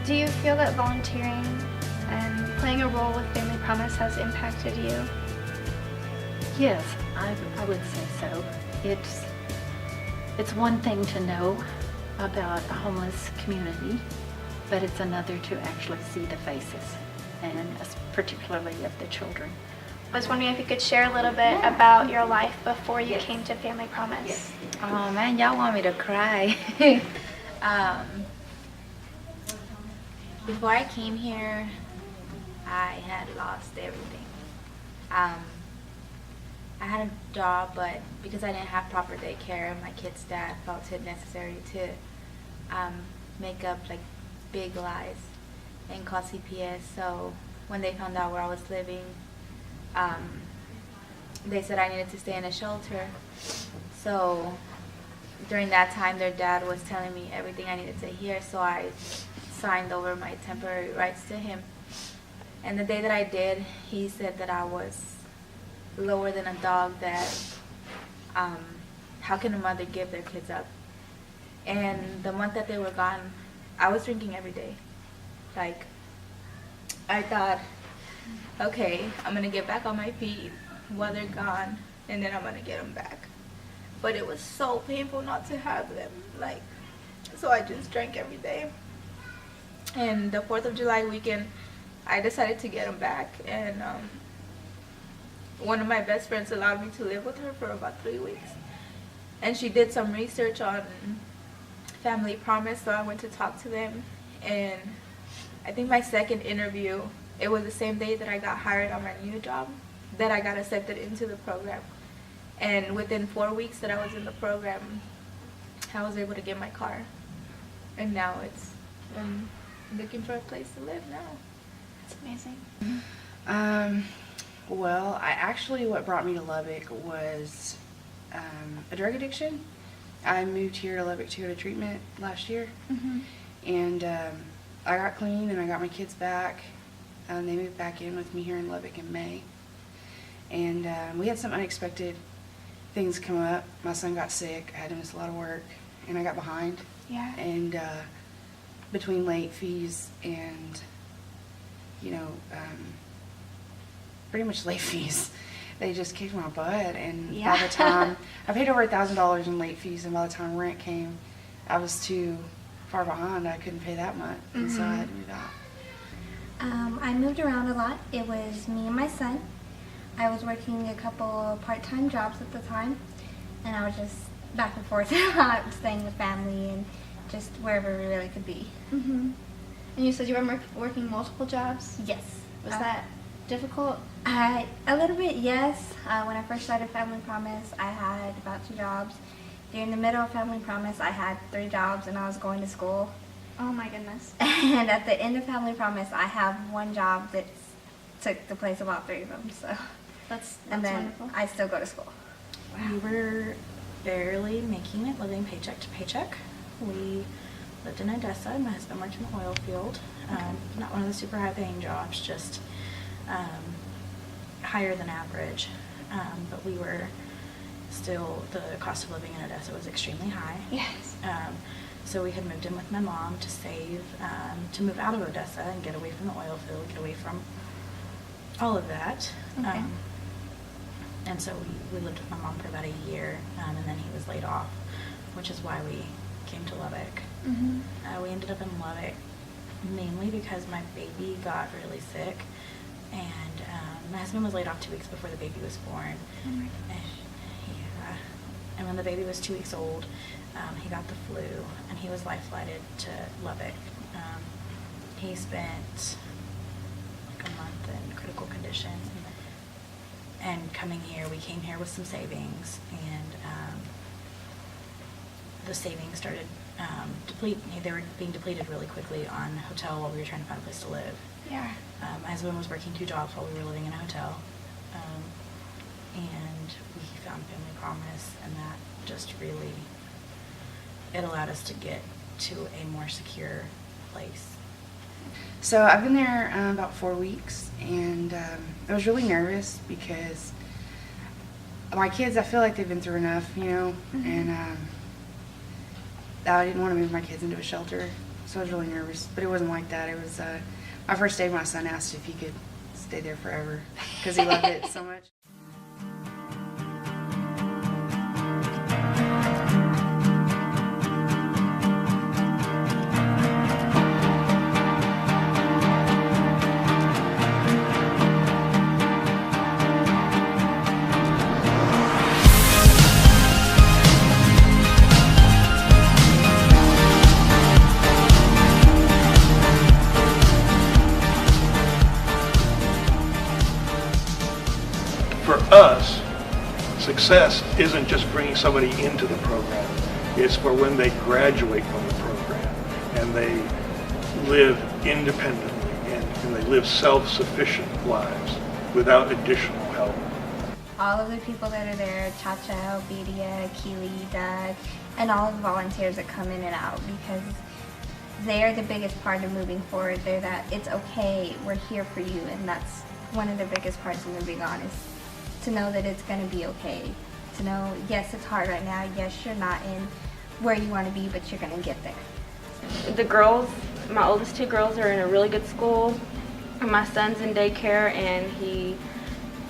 Do you feel that volunteering and playing a role with Family Promise has impacted you? Yes, I would say so. It's one thing to know about a homeless community, but it's another to actually see the faces, and particularly of the children. I was wondering if you could share a little bit about your life before you came to Family Promise. Yes. Oh man, y'all want me to cry. Before I came here, I had lost everything. I had a job, but because I didn't have proper daycare, my kid's dad felt it necessary to make up like big lies and call CPS. So when they found out where I was living, they said I needed to stay in a shelter. So during that time, their dad was telling me everything I needed to hear, so I signed over my temporary rights to him. And the day that I did, he said that I was lower than a dog, that how can a mother give their kids up? And the month that they were gone, I was drinking every day. Like, I thought, okay, I'm gonna get back on my feet while they're gone, and then I'm gonna get them back. But it was so painful not to have them, like, so I just drank every day. And the 4th of July weekend, I decided to get them back, and one of my best friends allowed me to live with her for about 3 weeks. And she did some research on Family Promise, so I went to talk to them. And I think my second interview, it was the same day that I got hired on my new job, that I got accepted into the program. And within 4 weeks that I was in the program, I was able to get my car. And now I'm looking for a place to live now. It's amazing. Well, what brought me to Lubbock was a drug addiction. I moved here to Lubbock to go to treatment last year, and I got clean and I got my kids back, and they moved back in with me here in Lubbock in May. And we had some unexpected things come up. My son got sick, I had to miss a lot of work, and I got behind. Yeah. And between late fees and, pretty much late fees, they just kicked my butt. And by the time I paid over $1,000 in late fees, and by the time rent came, I was too far behind. I couldn't pay that much, and so I had to move out. I moved around a lot. It was me and my son. I was working a couple part-time jobs at the time, and I was just back and forth staying with family and just wherever we really could be. And you said you were working multiple jobs? Yes. Was that difficult? A little bit, yes. When I first started Family Promise, I had about 2 jobs. During the middle of Family Promise, I had 3 jobs, and I was going to school. Oh my goodness. And at the end of Family Promise, I have 1 job that took the place of all 3 of them. So That's and then wonderful. I still go to school. We were barely making it, living paycheck to paycheck. We lived in Odessa. My husband worked in the oil field. Not one of the super high-paying jobs, just higher than average. But we were still, the cost of living in Odessa was extremely high. Yes. So we had moved in with my mom to save, to move out of Odessa and get away from the oil field, get away from all of that. Okay. And so we lived with my mom for about a year, and then he was laid off, which is why we came to Lubbock. We ended up in Lubbock mainly because my baby got really sick, and my husband was laid off 2 weeks before the baby was born. And when the baby was 2 weeks old, he got the flu, and he was life-flighted to Lubbock. He spent like a month in critical condition. And coming here, we came here with some savings, and the savings started they were being depleted really quickly on hotel while we were trying to find a place to live. Yeah. My husband was working 2 jobs while we were living in a hotel, and we found Family Promise, and that just really, it allowed us to get to a more secure place. So I've been there about 4 weeks, and I was really nervous because my kids, I feel like they've been through enough, and I didn't want to move my kids into a shelter, so So I was really nervous, but it wasn't like that. It was my first day. My son asked if he could stay there forever because he loved it so much. For us, success isn't just bringing somebody into the program. It's for when they graduate from the program and they live independently and they live self-sufficient lives without additional help. All of the people that are there, Chacha, Obedia, Keely, Doug, and all of the volunteers that come in and out, because they are the biggest part of moving forward. They're that it's okay, we're here for you, and that's one of the biggest parts of moving on, is to know that it's going to be okay. To know, yes, it's hard right now, yes, you're not in where you want to be, but you're going to get there. The girls, my oldest two girls are in a really good school. My son's in daycare, and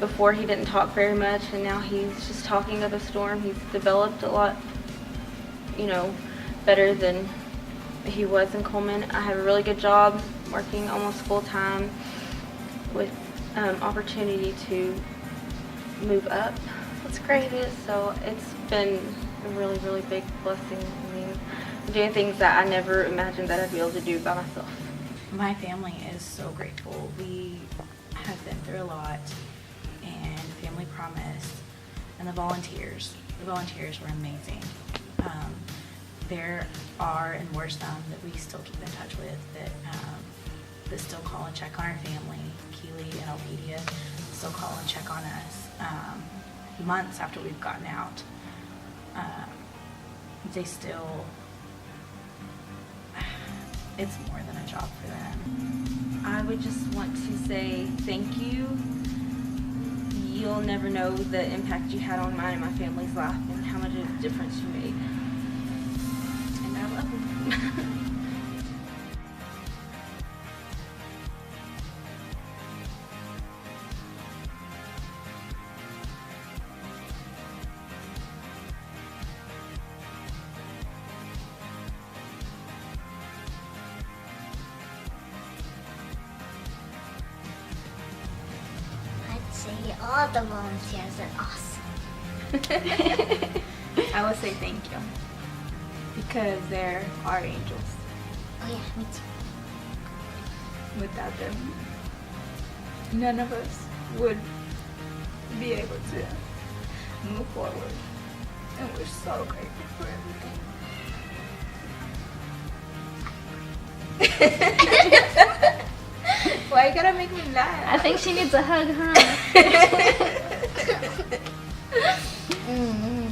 before he didn't talk very much, and now he's just talking up a storm. He's developed a lot, better than he was in Coleman. I have a really good job, working almost full time with opportunity to move up. What's great is, so it's been a really, really big blessing. I mean, I'm doing things that I never imagined that I'd be able to do by myself. My family is so grateful. We have been through a lot, and Family Promise and the volunteers were amazing. There are and were some that we still keep in touch with that still call and check on our family. Keely and Obedia still call and check on us months after we've gotten out. They still, it's more than a job for them. I would just want to say thank you. You'll never know the impact you had on mine and my family's life and how much of a difference you made. And I love you. I'd say all the volunteers are awesome. I would say thank you because they're our angels. Oh yeah, me too. Without them, none of us would be able to move forward. And we're so grateful for everything. Why you gotta make me laugh? I think she needs a hug, huh? Mm-hmm.